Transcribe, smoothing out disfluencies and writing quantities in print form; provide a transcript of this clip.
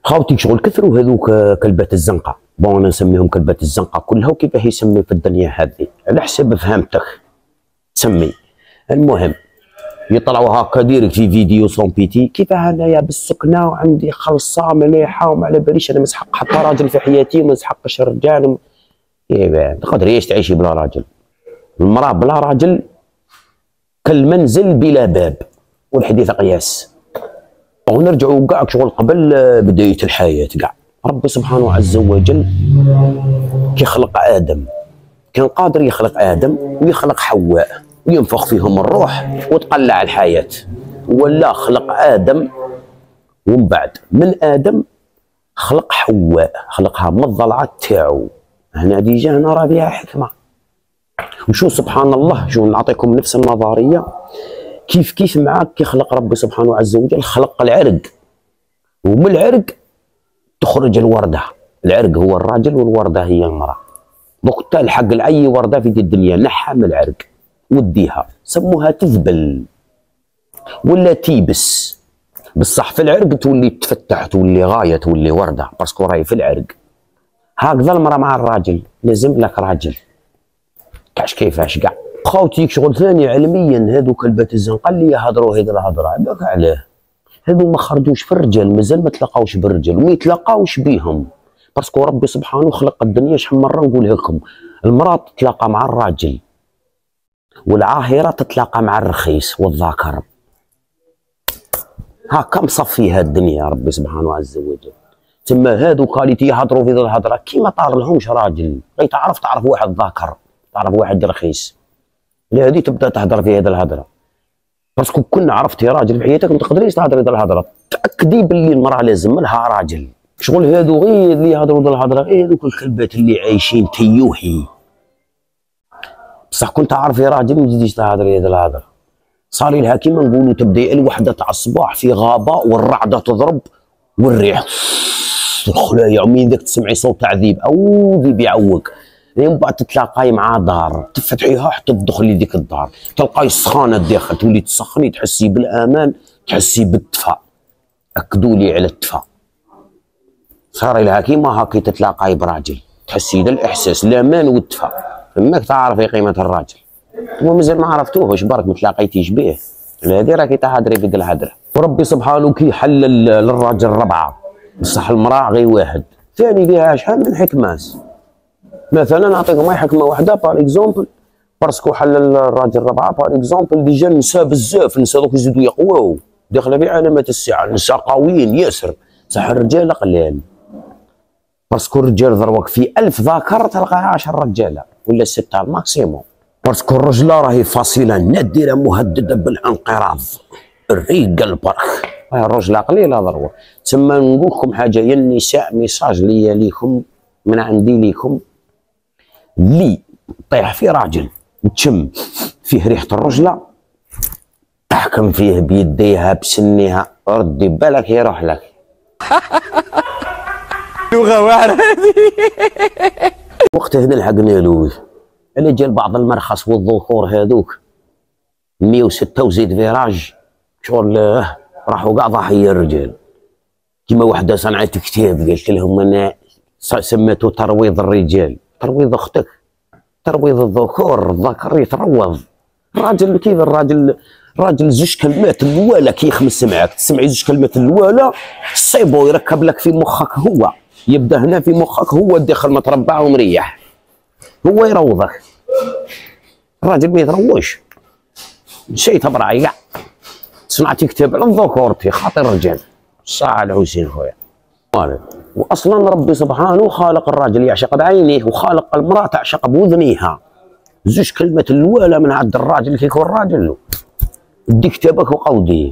خاوتي شغل كثروا هذوك كلبات الزنقه، بون انا نسميهم كلبات الزنقه كلها وكيفاه يسمي في الدنيا هذه على حسب فهمتك تسمي. المهم يطلعوا هكا ديريكت في فيديو سون بيتي، كيفاه انايا بالسكنه وعندي خلصه مليحه وما على باليش انا مسحق حتى راجل في حياتي وما نسحقش الرجال تقدريش تعيشي بلا راجل. المراه بلا راجل كالمنزل بلا باب، والحديث قياس. ونرجعوا كاع شغل قبل بدايه الحياه كاع. ربي سبحانه عز وجل كي خلق ادم كان قادر يخلق ادم ويخلق حواء وينفخ فيهم الروح وتقلع الحياه، ولا خلق ادم ومن بعد من ادم خلق حواء، خلقها من الضلعه تاعو. هنا ديجا هنا راه فيها حكمه. وشو سبحان الله، شو نعطيكم نفس النظريه كيف معاك كي خلق ربي سبحانه عز وجل. خلق العرق ومن العرق تخرج الورده. العرق هو الراجل والورده هي المراه. دوك تلحق لاي ورده في الدنيا نحها من العرق وديها، سموها تذبل ولا تيبس. بصح في العرق تولي تفتح، تولي غايه، تولي ورده، باسكو راهي في العرق. هكذا المراه مع الراجل، لازم لك راجل. كاش كيفاش كاع خاوتي شغل ثاني علميا. هذوك كلبات الزنقه اللي يهضروا هذه الهضره عباك علاه، هذو ما خرجوش في الرجال، مازال ما تلاقاوش بالرجال وما يتلاقاوش بيهم. باسكو ربي سبحانه خلق الدنيا. شحال مره نقولها لكم، المراه تتلاقى مع الراجل والعاهره تتلاقى مع الرخيص والذكر. هاكا مصفيها الدنيا ربي سبحانه عز وجل. تما هذوك اللي تيهضروا في ذي الهضره كي ما طار لهمش راجل، غير تعرف واحد ذكر، تعرف واحد رخيص، لهذه تبدا تهضر في هذه الهضره. باسكو كنا عرفتي راجل في حياتك ما تقدريش تهضري هذه الهضره. تاكدي باللي المراه لازم لها راجل. شغل هذو غير اللي يهضروا هذه الهضره، غير هذوك الكلبات اللي عايشين تيوحي. بصح كنت عارفي راجل ما تزيديش تهضري هذه الهضره. صاري لها كيما نقولوا تبدا الوحده تاع الصباح في غابه والرعده تضرب والريح الخلايا، ومين ذاك تسمعي صوت تعذيب او ذيب يعوق. من بعد تتلاقاي مع دار تفتحيها حتى تدخلي ديك الدار تلقاي السخانه الداخل، تولي تسخني، تحسي بالامان، تحسي بالدفى. اكدوا لي على الدفى. صار لها كيما هاكي تتلاقاي براجل، تحسي ذا الاحساس، الامان والدفى. فماك تعرفي قيمه الراجل. ومازال ما عرفتوهش برك ما تلاقيتيش به. هذه راكي تهضري في الهدره. وربي سبحانه كي حلل للراجل 4 بصح المراه غير واحد. ثاني فيها شحال من حكمات. مثلا نعطيكم حكمه واحده بار اكزومبل، باسكو حلل الراجل 4 بار اكزومبل. ديجا النساء بزاف، النساء دوك يزيدوا يقواو، داخله في علامات الساعه. النساء قويين ياسر، صح الرجال قلال. باسكو الرجال ضروك في 1000 ذكر تلقى 10 رجاله ولا 6 ماكسيموم. باسكو الرجله راهي فصيله نادره مهدده بالانقراض. الرجال برك الرجله قليله ضروه. تسمى نقول لكم حاجه يا النساء، ميساج ليا ليكم من عندي ليكم. اللي طيح في راجل وتشم فيه ريحه الرجله تحكم فيه بيديها بسنيها، ردي بالك يروح لك. لغه واعره هذه. وقت هنا لحقنا له اللي جا بعض المرخص والذكور هذوك 106 وزيد فيراج شغل راحوا كاع ضحيه الرجال. كيما وحده صنعت كتاب قالت لهم انا سميته ترويض الرجال. ترويض اختك، ترويض الذكور، الذكر يتروض. الراجل كيف الراجل 2 كلمات الاولى كي يخمس معاك، تسمعي 2 كلمات الاولى صيبو يركب لك في مخك. هو يبدا هنا في مخك، هو داخل متربع ومريح، هو يروضك. الراجل ما يتروش شيء تبرعي كاع. صنعتي كتاب على الذكور في خاطر الرجال. صح الحسين خويا. واصلا ربي سبحانه خالق الراجل يعشق بعينيه وخالق المراه تعشق باذنيها. 2 كلمات الاولى من عند الراجل كي يكون راجل دي كتابك وقوديه.